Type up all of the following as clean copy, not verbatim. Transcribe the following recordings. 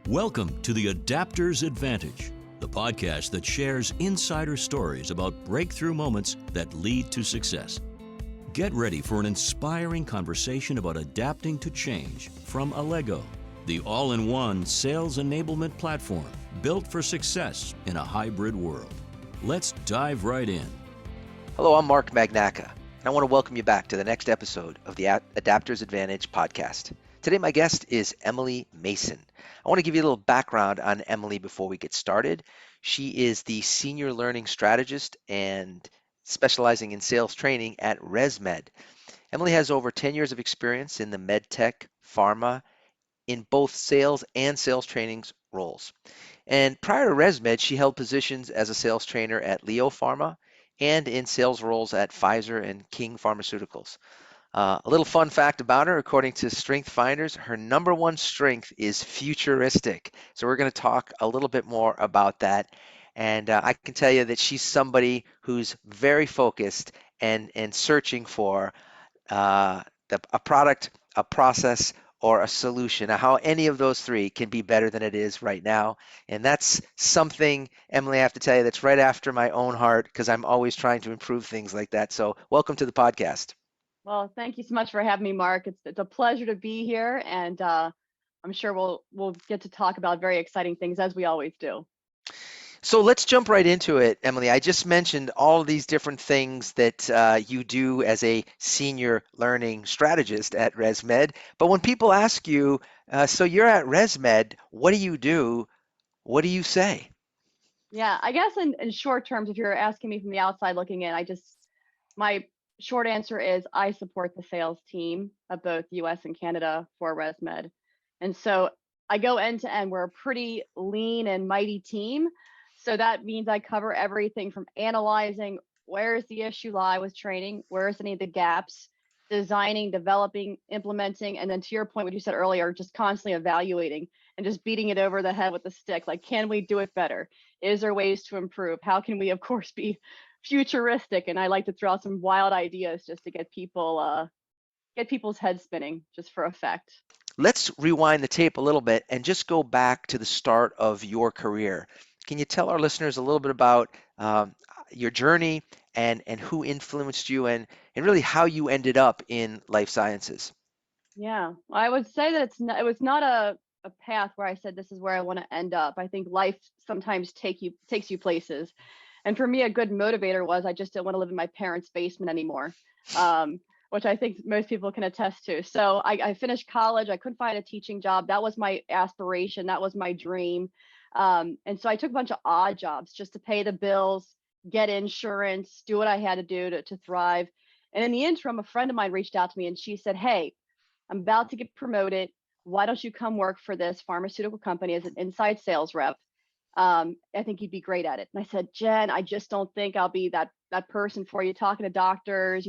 Welcome to the Adapter's Advantage, the podcast that shares insider stories about breakthrough moments that lead to success. Get ready for an inspiring conversation about adapting to change from Allego, the all-in-one sales enablement platform built for success in a hybrid world. Let's dive right in. Hello, I'm Mark Magnacca, and I want to welcome you back to the next episode of the Adapter's Advantage podcast. Today, my guest is Emily Mason. I want to give you a little background on Emily before we get started. She is the Senior Learning Strategist and specializing in sales training at ResMed. Emily has over 10 years of experience in the medtech, pharma, in both sales and sales trainings roles. And prior to ResMed, she held positions as a sales trainer at Leo Pharma and in sales roles at Pfizer and King Pharmaceuticals. A little fun fact about her, according to StrengthsFinder, her number one strength is Futuristic. So we're going to talk a little bit more about that. And I can tell you that she's somebody who's very focused and searching for a product, a process, or a solution, how any of those three can be better than it is right now. And that's something, Emily, I have to tell you, that's right after my own heart, because I'm always trying to improve things like that. So welcome to the podcast. Well, thank you so much for having me, Mark. It's a pleasure to be here, and I'm sure we'll get to talk about very exciting things, as we always do. So let's jump right into it, Emily. I just mentioned all of these different things that you do as a senior learning strategist at ResMed. But when people ask you, so you're at ResMed, what do you do? What do you say? Yeah, I guess in short terms, if you're asking me from the outside looking in, my short answer is I support the sales team of both US and Canada for ResMed. And so I go end to end. We're a pretty lean and mighty team. So that means I cover everything from analyzing where's the issue lie with training, where's any of the gaps, designing, developing, implementing, and then to your point, what you said earlier, just constantly evaluating and just beating it over the head with the stick. Like, can we do it better? Is there ways to improve? How can we, of course, be futuristic? And I like to throw out some wild ideas just to get people's heads spinning, just for effect. Let's rewind the tape a little bit and just go back to the start of your career. Can you tell our listeners a little bit about your journey and who influenced you and really how you ended up in life sciences? Yeah, I would say that it was not a path where I said this is where I want to end up. I think life sometimes takes you places. And for me, a good motivator was I just didn't want to live in my parents' basement anymore, which I think most people can attest to. So I finished college. I couldn't find a teaching job. That was my aspiration. That was my dream. And so I took a bunch of odd jobs just to pay the bills, get insurance, do what I had to do to thrive. And in the interim, a friend of mine reached out to me and she said, "Hey, I'm about to get promoted. Why don't you come work for this pharmaceutical company as an inside sales rep? I think you'd be great at it." And I said, "Jen, I just don't think I'll be that person for you, talking to doctors,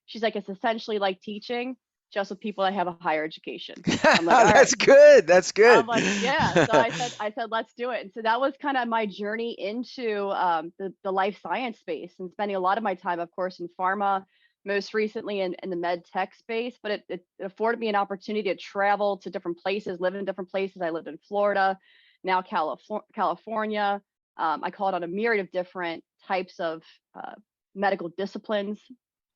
She's like, "It's essentially like teaching, just with people that have a higher education." I'm like, "All That's right." good. That's good. I'm like, "Yeah." So I said, "Let's do it." And so that was kind of my journey into the life science space, and spending a lot of my time, of course, in pharma, most recently in the med tech space. But it afforded me an opportunity to travel to different places, live in different places. I lived in Florida, now California. I called on a myriad of different types of medical disciplines,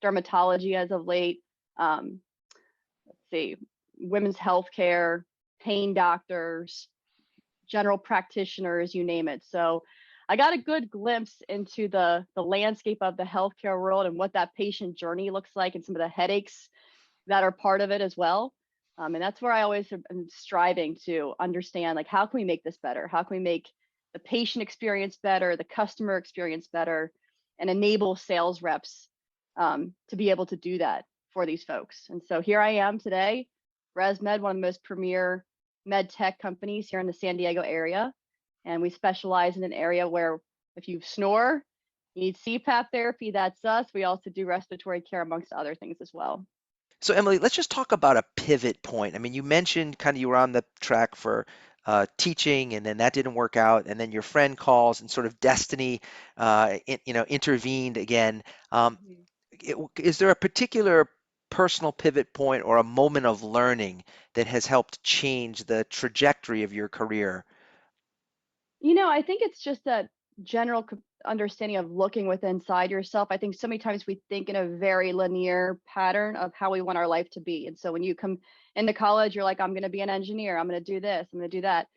dermatology as of late, let's see, women's healthcare, pain doctors, general practitioners, you name it. So I got a good glimpse into the landscape of the healthcare world and what that patient journey looks like and some of the headaches that are part of it as well. And that's where I always am striving to understand, like, how can we make this better? How can we make the patient experience better, the customer experience better, and enable sales reps to be able to do that for these folks? And so here I am today, ResMed, one of the most premier med tech companies here in the San Diego area. And we specialize in an area where if you snore, you need CPAP therapy, that's us. We also do respiratory care, amongst other things as well. So Emily, let's just talk about a pivot point. I mean, you mentioned kind of you were on the track for teaching, and then that didn't work out, and then your friend calls, and sort of destiny, intervened again. Is there a particular personal pivot point or a moment of learning that has helped change the trajectory of your career? I think it's just that general understanding of looking within inside yourself. I think so many times we think in a very linear pattern of how we want our life to be. And so when you come into college, you're like, I'm going to be an engineer. I'm going to do this. I'm going to do that.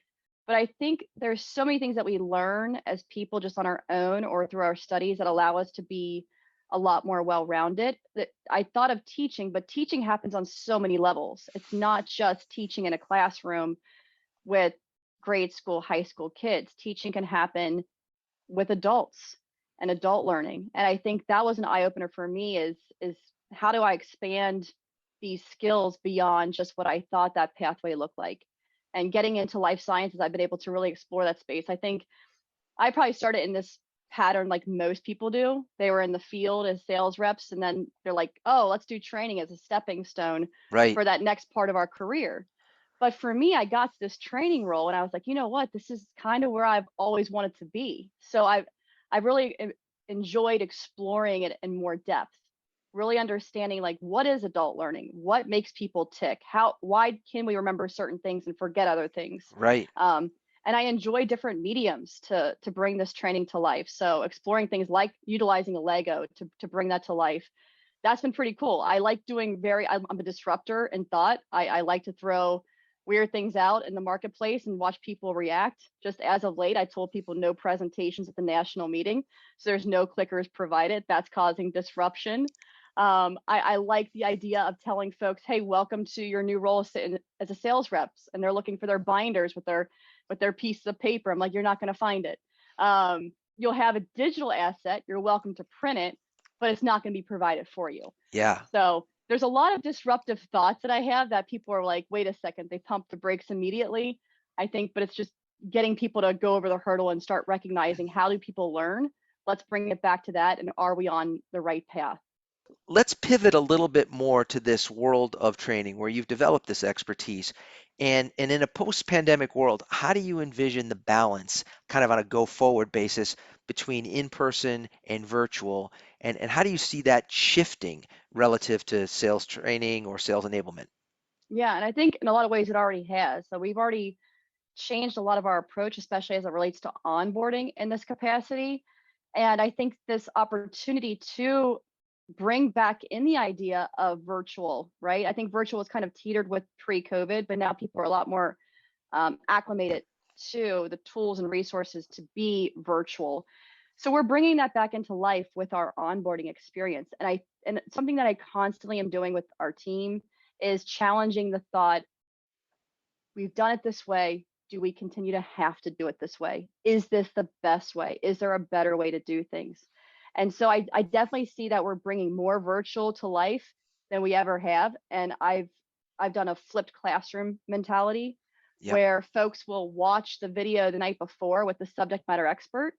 But I think there's so many things that we learn as people just on our own or through our studies that allow us to be a lot more well-rounded. That I thought of teaching, but teaching happens on so many levels. It's not just teaching in a classroom with grade school, high school kids. Teaching can happen with adults and adult learning. And I think that was an eye opener for me is how do I expand these skills beyond just what I thought that pathway looked like? And getting into life sciences, I've been able to really explore that space. I think I probably started in this pattern like most people do. They were in the field as sales reps, and then they're like, oh, let's do training as a stepping stone Right. for that next part of our career. But for me, I got to this training role and I was like, you know what? This is kind of where I've always wanted to be. So I've really enjoyed exploring it in more depth, really understanding like what is adult learning? What makes people tick? Why can we remember certain things and forget other things? Right. And I enjoy different mediums to bring this training to life. So exploring things like utilizing a Lego to bring that to life. That's been pretty cool. I like doing I'm a disruptor in thought. I like to throw weird things out in the marketplace and watch people react. Just as of late, I told people no presentations at the national meeting. So there's no clickers provided. That's causing disruption. I like the idea of telling folks, hey, welcome to your new role as a sales reps. And they're looking for their binders with their pieces of paper. I'm like, you're not going to find it. You'll have a digital asset. You're welcome to print it, but it's not going to be provided for you. Yeah. So there's a lot of disruptive thoughts that I have that people are like, wait a second, they pump the brakes immediately. I think, but it's just getting people to go over the hurdle and start recognizing how do people learn? Let's bring it back to that. And are we on the right path? Let's pivot a little bit more to this world of training where you've developed this expertise. And in a post-pandemic world, how do you envision the balance kind of on a go-forward basis between in-person and virtual? And how do you see that shifting relative to sales training or sales enablement? Yeah. And I think in a lot of ways it already has. So we've already changed a lot of our approach, especially as it relates to onboarding in this capacity. And I think this opportunity to bring back in the idea of virtual, right? I think virtual was kind of teetered with pre-COVID, but now people are a lot more acclimated to the tools and resources to be virtual. So we're bringing that back into life with our onboarding experience. And something that I constantly am doing with our team is challenging the thought, we've done it this way. Do we continue to have to do it this way? Is this the best way? Is there a better way to do things? And so I definitely see that we're bringing more virtual to life than we ever have. And I've done a flipped classroom mentality Yep. where folks will watch the video the night before with the subject matter expert.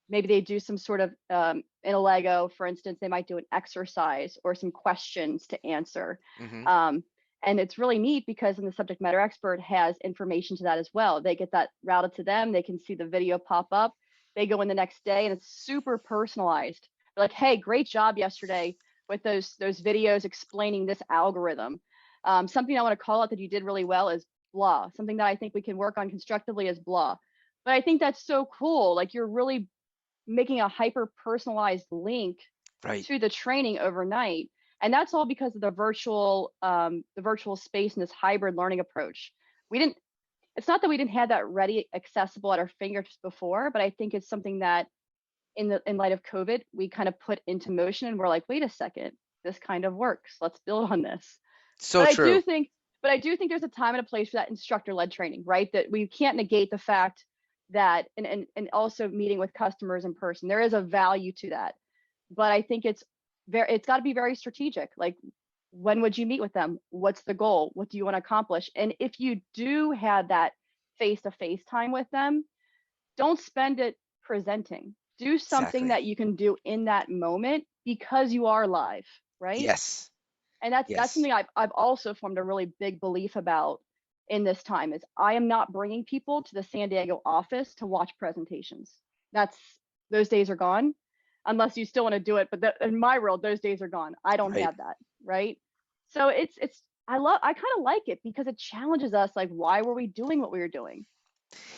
Maybe they do some sort of in a Lego, for instance, they might do an exercise or some questions to answer. Hmm. And it's really neat because then the subject matter expert has information to that as well. They get that routed to them. They can see the video pop up. They go in the next day and it's super personalized. They're like, hey, great job yesterday with those videos explaining this algorithm. Something I want to call out that you did really well is blah. Something that I think we can work on constructively is blah. But I think that's so cool. Like you're really making a hyper personalized link Right. to the training overnight. And that's all because of the virtual space and this hybrid learning approach. It's not that we didn't have that ready, accessible at our fingertips before, but I think it's something that in light of COVID, we kind of put into motion and we're like, wait a second, this kind of works. Let's build on this. So But I true. do think there's a time and a place for that instructor-led training, right? That we can't negate the fact that and also meeting with customers in person. There is a value to that. But I think it's got to be very strategic. Like, when would you meet with them? What's the goal? What do you want to accomplish? And if you do have that face-to-face time with them, don't spend it presenting. Do something Exactly. that you can do in that moment because you are live, right? Yes. And that's Yes. something I've also formed a really big belief about in this time is I am not bringing people to the San Diego office to watch presentations. Those days are gone, unless you still want to do it. But in my world, those days are gone. I don't Right. have that, right? So I kind of like it because it challenges us. Like, why were we doing what we were doing?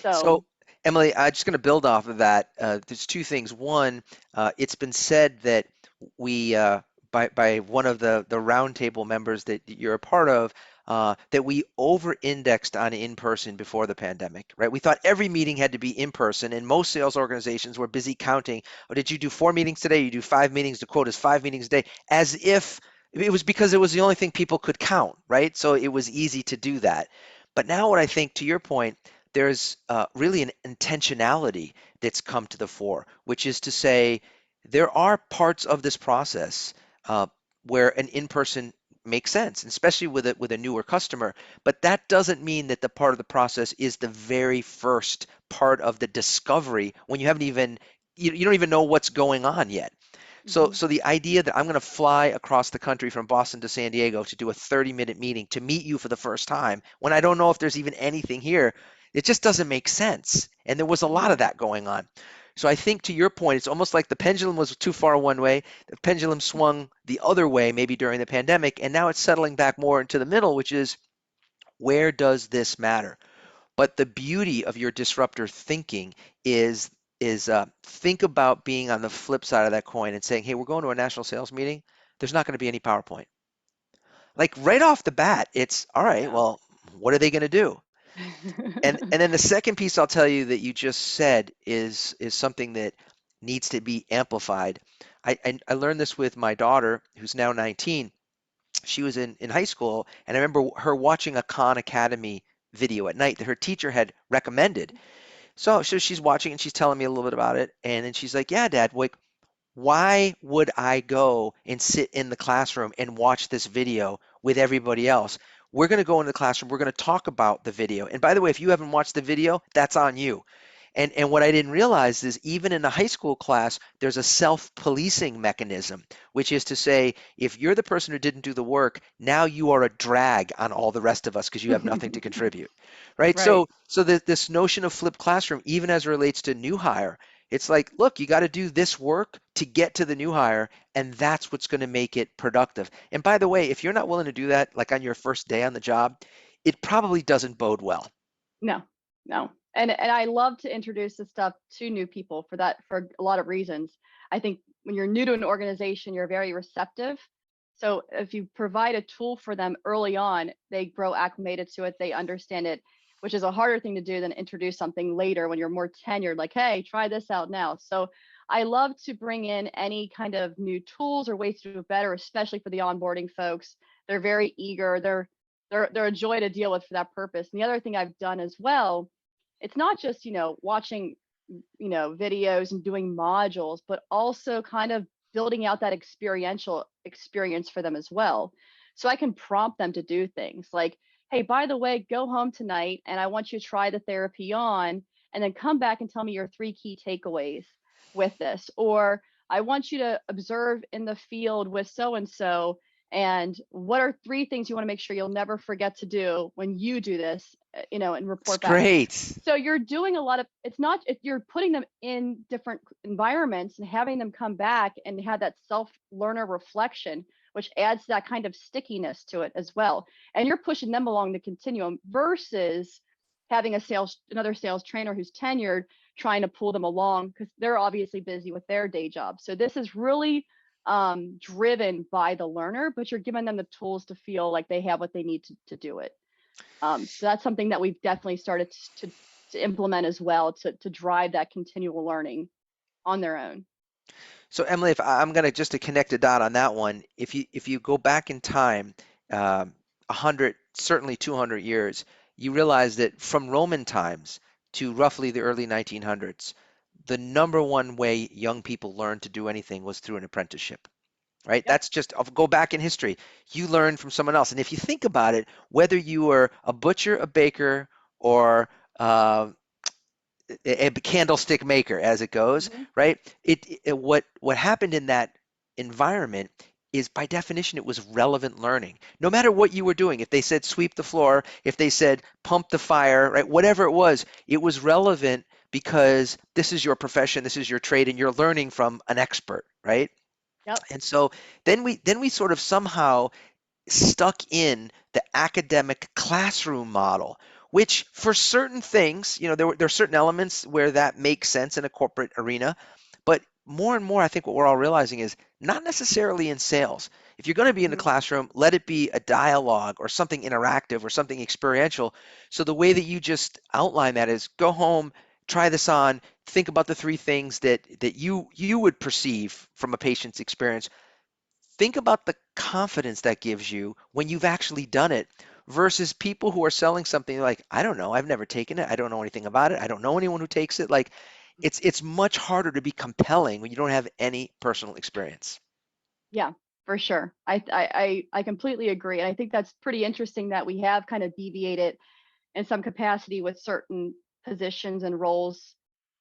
So So, Emily, I'm just going to build off of that. There's two things. One, it's been said that we, by one of the roundtable members that you're a part of, that we over-indexed on in-person before the pandemic, right? We thought every meeting had to be in person, and most sales organizations were busy counting. Oh, did you do 4 meetings today? You do 5 meetings. The quote is 5 meetings a day, as if it was because it was the only thing people could count, right? So it was easy to do that. But now, what I think, to your point, there's really an intentionality that's come to the fore, which is to say there are parts of this process uh, where an in-person makes sense, especially with a newer customer. But that doesn't mean that the part of the process is the very first part of the discovery when you haven't even you don't even know what's going on yet. So, mhm, so the idea that I'm going to fly across the country from Boston to San Diego to do a 30-minute meeting to meet you for the first time when I don't know if there's even anything here, it just doesn't make sense. And there was a lot mhm, of that going on. So I think to your point, it's almost like the pendulum was too far one way, the pendulum swung the other way maybe during the pandemic, and now it's settling back more into the middle, which is where does this matter? But the beauty of your disruptor thinking is think about being on the flip side of that coin and saying, hey, we're going to a national sales meeting. There's not going to be any PowerPoint. Like right off the bat, it's all right. yeah. Well, what are they going to do? And then the second piece I'll tell you that you just said is something that needs to be amplified. I learned this with my daughter, who's now 19. She was in high school, and I remember her watching a Khan Academy video at night that her teacher had recommended. So she's watching and she's telling me a little bit about it, and then she's like, "Yeah, Dad, like why would I go and sit in the classroom and watch this video with everybody else? We're going to go into the classroom. We're going to talk about the video. And by the way, if you haven't watched the video, that's on you." And what I didn't realize is even in a high school class, there's a self-policing mechanism, which is to say, if you're the person who didn't do the work, now you are a drag on all the rest of us because you have nothing to contribute, right? Right. So this notion of flipped classroom, even as it relates to new hire, it's like, look, you got to do this work to get to the new hire, and that's what's going to make it productive. And by the way, if you're not willing to do that, like on your first day on the job, it probably doesn't bode well. No, no. And I love to introduce this stuff to new people for a lot of reasons. I think when you're new to an organization, you're very receptive. So if you provide a tool for them early on, they grow acclimated to it, they understand it, which is a harder thing to do than introduce something later when you're more tenured, like, hey, try this out now. So I love to bring in any kind of new tools or ways to do it better, especially for the onboarding folks. They're very eager. They're a joy to deal with for that purpose. And the other thing I've done as well, it's not just, watching, videos and doing modules, but also kind of building out that experiential experience for them as well. So I can prompt them to do things like, hey, by the way, go home tonight and I want you to try the therapy on and then come back and tell me your 3 key takeaways with this. Or I want you to observe in the field with so and so, and what are 3 things you want to make sure you'll never forget to do when you do this, and It's report back. great. So you're doing a lot of, it's not, you're putting them in different environments and having them come back and have that self learner reflection, which adds that kind of stickiness to it as well. And you're pushing them along the continuum versus having another sales trainer who's tenured trying to pull them along because they're obviously busy with their day job. So this is really driven by the learner, but you're giving them the tools to feel like they have what they need to do it. So that's something that we've definitely started to implement as well to drive that continual learning on their own. So Emily, if I'm going to just to connect a dot on that one, if you go back in time, 100, certainly 200 years, you realize that from Roman times to roughly the early 1900s, the number one way young people learned to do anything was through an apprenticeship, right? Yep. That's just, I'll go back in history. You learn from someone else. And if you think about it, whether you were a butcher, a baker, or a candlestick maker as it goes, Hmm. right? What happened in that environment is by definition it was relevant learning. No matter what you were doing, if they said sweep the floor, if they said pump the fire, right? Whatever it was relevant because this is your profession, this is your trade, and you're learning from an expert, right? Yep. And so then we sort of somehow stuck in the academic classroom model, which for certain things, there are certain elements where that makes sense in a corporate arena, but more and more, I think what we're all realizing is not necessarily in sales. If you're going to be in the Mhm. classroom, let it be a dialogue or something interactive or something experiential. So the way that you just outline that is go home, try this on, think about the three things that you would perceive from a patient's experience. Think about the confidence that gives you when you've actually done it versus people who are selling something like, I don't know, I've never taken it, I don't know anything about it, I don't know anyone who takes it. Like it's much harder to be compelling when you don't have any personal experience. Yeah, for sure. I completely agree. And I think that's pretty interesting that we have kind of deviated in some capacity with certain positions and roles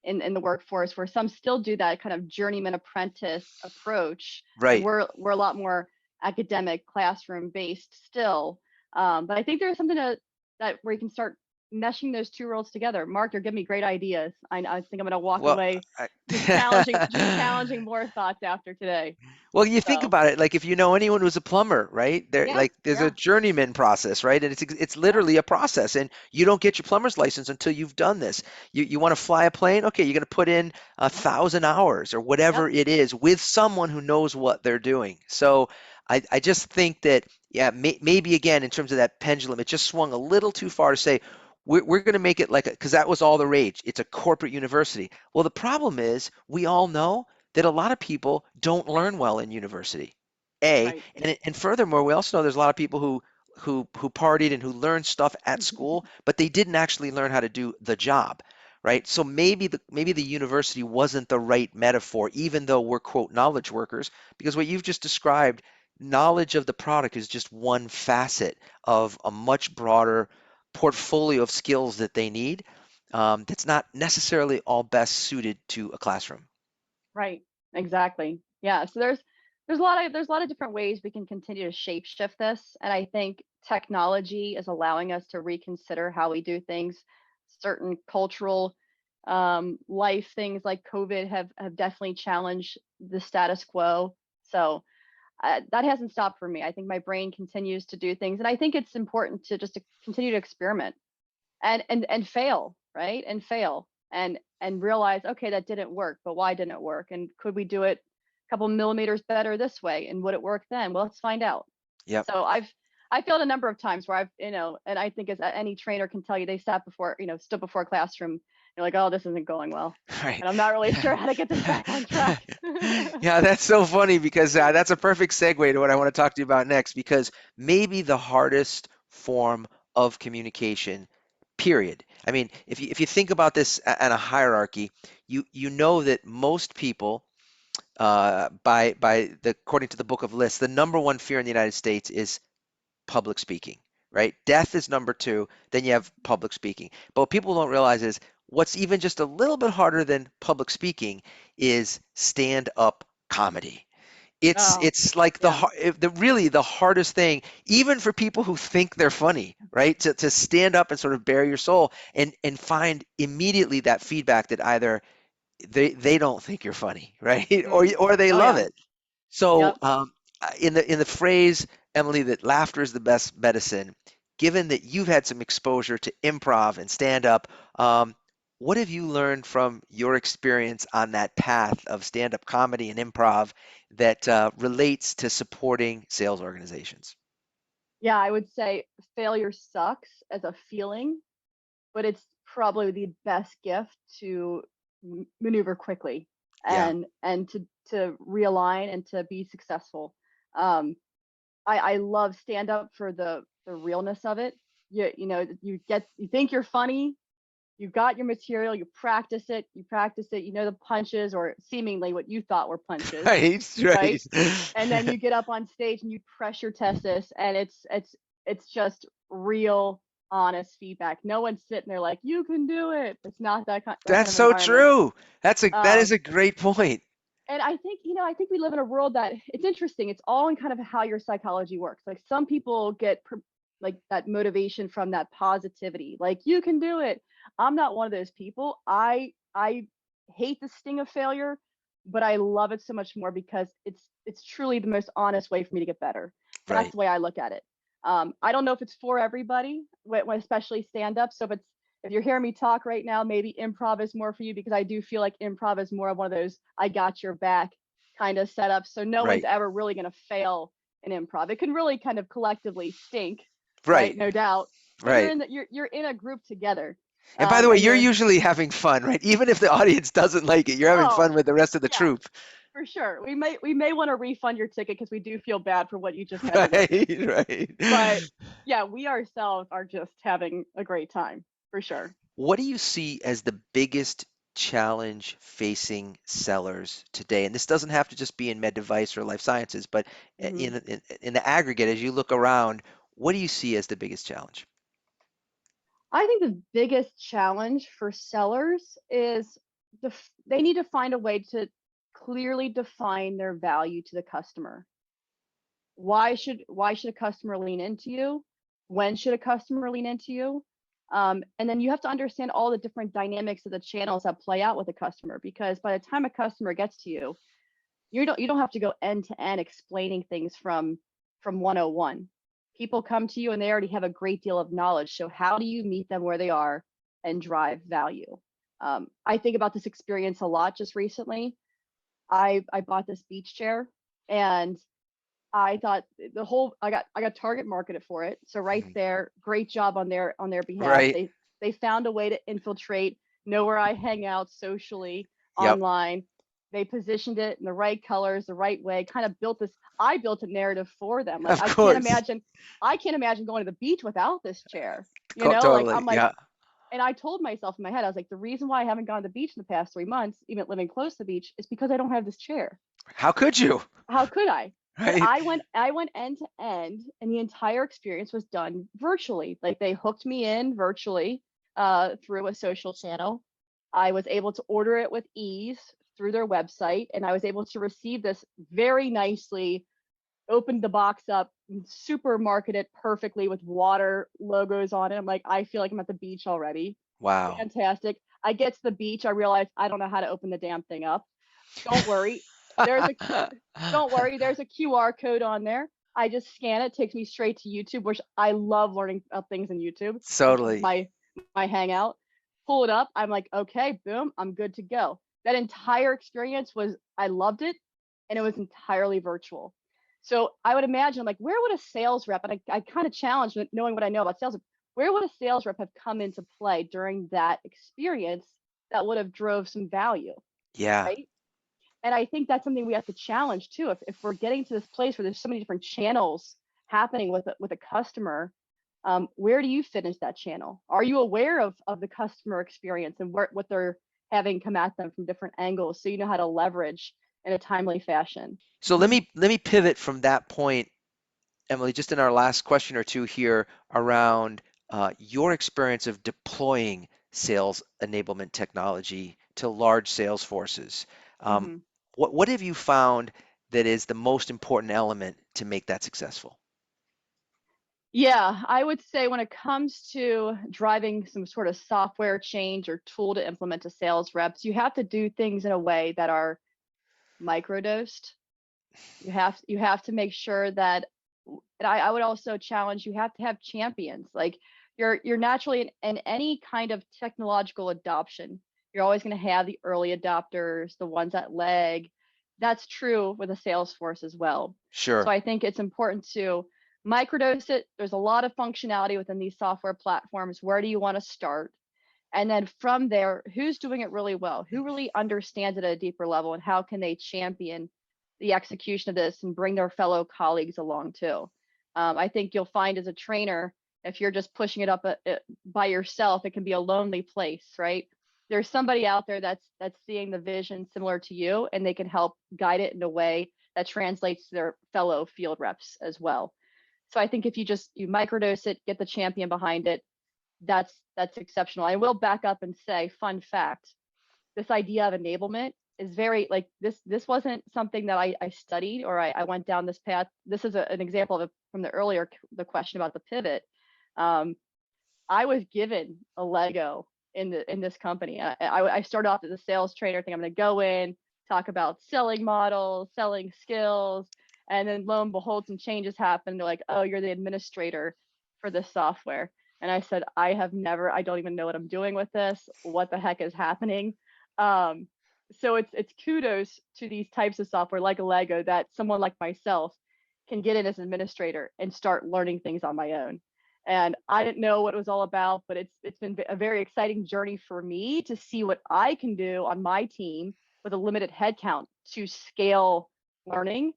in the workforce where some still do that kind of journeyman apprentice approach. And Right. we're a lot more academic classroom based still. But I think there's something that where you can start meshing those two worlds together. Mark, you're giving me great ideas. I think I'm going to walk Well, away I, just challenging more thoughts after today. Well, you think So about it, like if you know anyone who's a plumber, right? yeah, There's a yeah, journeyman process, right? And it's yep, literally a process, and you don't get your plumber's license until you've done this. You want to fly a plane? Okay, you're going to put in 1,000 hours or yep, whatever it is with someone who knows what they're doing. So I just think that yeah, maybe again in terms of that pendulum, it just swung a little too far to say we're going to make it like because that was all the rage. It's a corporate university. Well, the problem is we all know that a lot of people don't learn well in university. right. And furthermore, we also know there's a lot of people who partied and who learned stuff at school, but they didn't actually learn how to do the job, right? So maybe the university wasn't the right metaphor, even though we're quote knowledge workers, because what you've just described, knowledge of the product is just one facet of a much broader portfolio of skills that they need. That's not necessarily all best suited to a classroom. Right. Exactly. Yeah. So there's a lot of different ways we can continue to shape shift this. And I think technology is allowing us to reconsider how we do things. Certain cultural life things like COVID have definitely challenged the status quo. So that hasn't stopped for me. I think my brain continues to do things, and I think it's important to continue to experiment and fail, right? And fail and realize, okay, that didn't work, but why didn't it work? And could we do it a couple millimeters better this way? And would it work then? Well, let's find out. Yep. So I failed a number of times where and I think as any trainer can tell you, they sat before, stood before a classroom. You're like, oh, this isn't going well, Right. and I'm not really sure how to get this back on track. Yeah, that's so funny because that's a perfect segue to what I want to talk to you about next. Because maybe the hardest form of communication, period. I mean, if you think about this at a hierarchy, you know that most people, according to the Book of Lists, the number one fear in the United States is public speaking, right? Death is number two, then you have public speaking. But what people don't realize is what's even just a little bit harder than public speaking is stand-up comedy. It's Oh, it's like yeah. really the hardest thing, even for people who think they're funny, right? To stand up and sort of bare your soul and find immediately that feedback that either they don't think you're funny, right? Mm. Or they Oh, love yeah. it. So, Yep. in the phrase, Emily, that laughter is the best medicine, given that you've had some exposure to improv and stand up, what have you learned from your experience on that path of stand up comedy and improv that relates to supporting sales organizations? Yeah, I would say failure sucks as a feeling, but it's probably the best gift to maneuver quickly Yeah. and to realign and to be successful. Um, I love stand up for the realness of it. You think you're funny, you got your material, you practice it, you know the punches or seemingly what you thought were punches, Right, right? right. And then you get up on stage and you pressure test this, and it's just real honest feedback. No one's sitting there like you can do it. It's not that kind That's of so environment. true. That is um a great point. and I think we live in a world that it's interesting. It's all in kind of how your psychology works. Like some people get like that motivation from that positivity, like you can do it. I'm not one of those people. I hate the sting of failure, but I love it so much more because it's truly the most honest way for me to get better. That's Right. the way I look at it. I don't know if it's for everybody, especially stand up. So if you're hearing me talk right now, maybe improv is more for you, because I do feel like improv is more of one of those I got your back kind of setups. So no one's Right. ever really going to fail in improv. It can really kind of collectively stink, right? Right. No doubt. But Right. you're in a group together, And by the way, and you're you're usually having fun, right? Even if the audience doesn't like it, you're having oh fun with the rest of the yeah, troupe. for sure. We may want to refund your ticket because we do feel bad for what you just had to witness. Right, right. But yeah, we ourselves are just having a great time for sure. What do you see as the biggest challenge facing sellers today? And this doesn't have to just be in med device or life sciences, but hmm in the aggregate, as you look around, what do you see as the biggest challenge? I think the biggest challenge for sellers is they need to find a way to clearly define their value to the customer. Why should a customer lean into you? When should a customer lean into you? And then you have to understand all the different dynamics of the channels that play out with a customer, because by the time a customer gets to you, you don't have to go end to end explaining things from 101. People come to you and they already have a great deal of knowledge. So how do you meet them where they are and drive value? I think about this experience a lot. Just recently, I bought this beach chair, and I thought I got target marketed for it. So right Mhm. there, great job on their behalf. Right. They found a way to infiltrate, know where I hang out socially Yep. online. They positioned it in the right colors, the right way, kind of I built a narrative for them. Like Of course. I can't imagine going to the beach without this chair. Like Totally. I'm like, Yeah. and I told myself in my head, I was like, the reason why I haven't gone to the beach in the past 3 months, even living close to the beach, is because I don't have this chair. How could you? How could I? But Right. I went end to end, and the entire experience was done virtually. Like they hooked me in virtually through a social channel. I was able to order it with ease through their website, and I was able to receive this very nicely, opened the box up, super marketed perfectly with water logos on it. I'm like, I feel like I'm at the beach already. Wow. Fantastic. I get to the beach, I realize I don't know how to open the damn thing up. Don't worry. There's a don't worry, there's a QR code on there. I just scan it, takes me straight to YouTube, which I love learning about things in YouTube. It's Totally. my hangout. Pull it up. I'm like, okay, boom, I'm good to go. That entire experience I loved it, and it was entirely virtual. So I would imagine, like, where would a sales rep, and I kind of challenge knowing what I know about sales, where would a sales rep have come into play during that experience that would have drove some value, Yeah. right? And I think that's something we have to challenge too. If we're getting to this place where there's so many different channels happening with a customer, where do you finish that channel? Are you aware of the customer experience and what they're having come at them from different angles, so you know how to leverage in a timely fashion? So let me pivot from that point, Emily, just in our last question or two here around your experience of deploying sales enablement technology to large sales forces. Um, hmm what have you found that is the most important element to make that successful? Yeah, I would say when it comes to driving some sort of software change or tool to implement to sales reps, you have to do things in a way that are microdosed. You have to make sure that, and I would also challenge, you have to have champions. Like you're naturally in any kind of technological adoption, you're always going to have the early adopters, the ones that lag. That's true with a sales force as well. So Sure. I think it's important to microdose it. There's a lot of functionality within these software platforms. Where do you want to start? And then from there, who's doing it really well? Who really understands it at a deeper level, and how can they champion the execution of this and bring their fellow colleagues along too? I think you'll find as a trainer, if you're just pushing it up by yourself, it can be a lonely place, right? There's somebody out there that's seeing the vision similar to you, and they can help guide it in a way that translates to their fellow field reps as well. So I think if you microdose it, get the champion behind it, that's exceptional. I will back up and say, fun fact, this idea of enablement is very like this wasn't something that I studied, or I went down this path. This is an example of from the question about the pivot. Um, I was given a Lego in this company. I started off as a sales trainer, think I'm going to go in, talk about selling models, selling skills, And then lo and behold, some changes happened. They're like, oh, you're the administrator for this software. And I said, I don't even know what I'm doing with this. What the heck is happening? So it's kudos to these types of software like a Lego that someone like myself can get in as an administrator and start learning things on my own. And I didn't know what it was all about, but it's been a very exciting journey for me to see what I can do on my team with a limited headcount to scale learning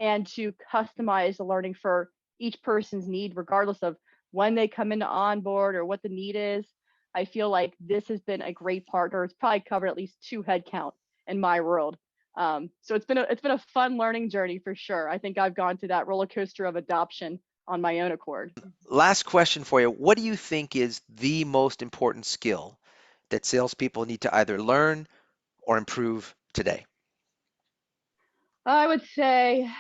and to customize the learning for each person's need, regardless of when they come into onboard or what the need is. I feel like this has been a great partner. It's probably covered at least 2 headcount in my world. So it's been a fun learning journey for sure. I think I've gone through that roller coaster of adoption on my own accord. Last question for you. What do you think is the most important skill that salespeople need to either learn or improve today? I would say,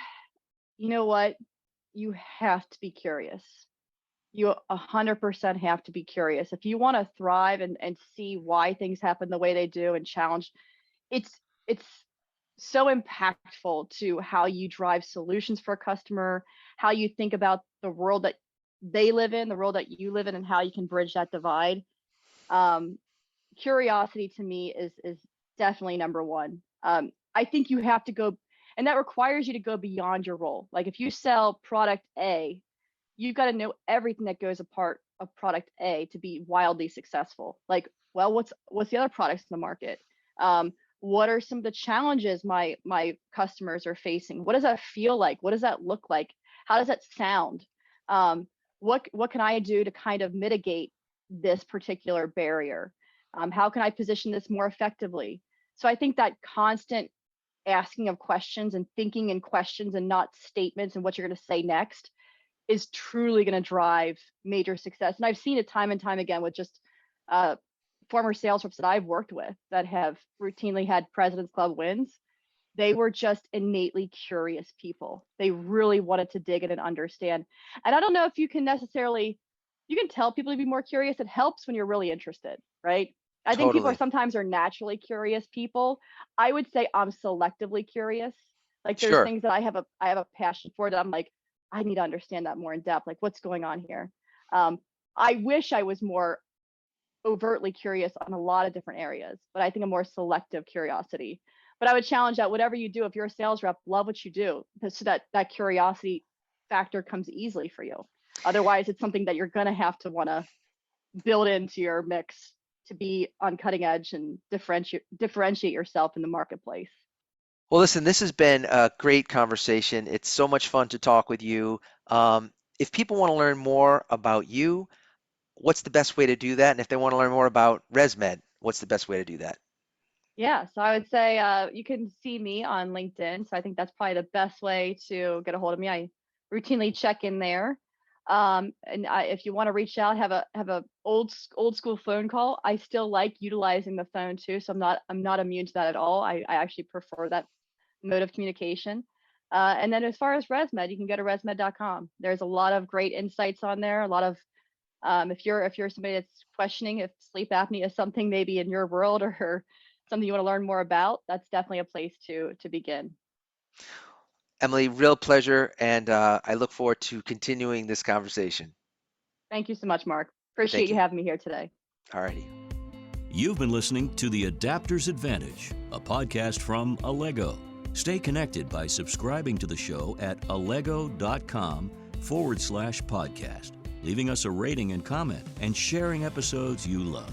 you know what? You have to be curious. You 100% have to be curious. If you want to thrive and see why things happen the way they do and challenge, it's so impactful to how you drive solutions for a customer, how you think about the world that they live in, the world that you live in, and how you can bridge that divide. Curiosity to me is definitely number one. I think you have to go, and that requires you to go beyond your role. Like if you sell product A, you've got to know everything that goes a part of product A to be wildly successful. Like, well, what's the other products in the market? What are some of the challenges my customers are facing? What does that feel like? What does that look like? How does that sound? What can I do to kind of mitigate this particular barrier? How can I position this more effectively? So I think that constant asking of questions and thinking in questions and not statements and what you're going to say next is truly going to drive major success. And I've seen it time and time again with just former sales reps that I've worked with that have routinely had President's Club wins. They were just innately curious people. They really wanted to dig in and understand. And I don't know if you can tell people to be more curious. It helps when you're really interested, right? I think people sometimes are naturally curious people. I would say I'm selectively curious. Like there's things that I have a passion for that I'm like, I need to understand that more in depth. Like what's going on here? I wish I was more overtly curious on a lot of different areas, but I think a more selective curiosity. But I would challenge that whatever you do, if you're a sales rep, love what you do so that curiosity factor comes easily for you. Otherwise, it's something that you're going to have to want to build into your mix to be on cutting edge and differentiate yourself in the marketplace. Well, listen, this has been a great conversation. It's so much fun to talk with you. If people want to learn more about you, what's the best way to do that? And if they want to learn more about ResMed, what's the best way to do that? Yeah, so I would say you can see me on LinkedIn. So I think that's probably the best way to get a hold of me. I routinely check in there. If you want to reach out, have a old school phone call. I still like utilizing the phone too, so I'm not immune to that at all. I actually prefer that mode of communication. And then as far as ResMed, you can go to resmed.com. There's a lot of great insights on there. A lot of if you're somebody that's questioning if sleep apnea is something maybe in your world or something you want to learn more about, that's definitely a place to begin. Emily, real pleasure, and I look forward to continuing this conversation. Thank you so much, Mark. Appreciate you having me here today. All righty. You've been listening to The Adapter's Advantage, a podcast from Allego. Stay connected by subscribing to the show at allego.com/podcast, leaving us a rating and comment, and sharing episodes you love.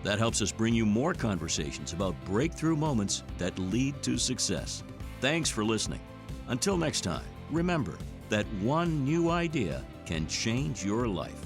That helps us bring you more conversations about breakthrough moments that lead to success. Thanks for listening. Until next time, remember that one new idea can change your life.